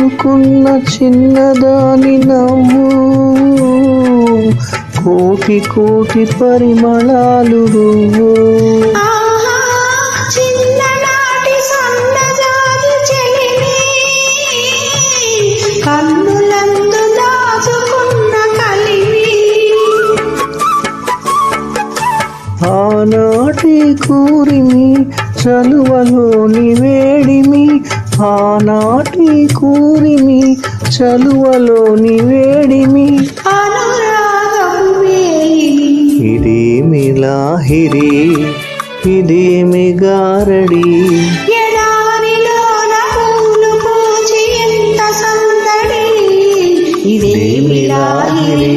దాచుకున్న చిన్నదాని నవ్వు కోటి కోటి పరిమళాలు రువ్వు. చిన్ననాటి సన్నజాజి చెలిమి కన్నులందు దాచుకున్న కలిమి. ఆనాటి కూరిమి చలువలోని వేడిమి, ఆనాటి కూరిమి చలువలోని వేడిమి. ఇదేమి లాహిరి ఇదేమి గారడి, ఎడారిలోన పూలు పూచి ఎంత సందడి. ఇదేమి లాహిరి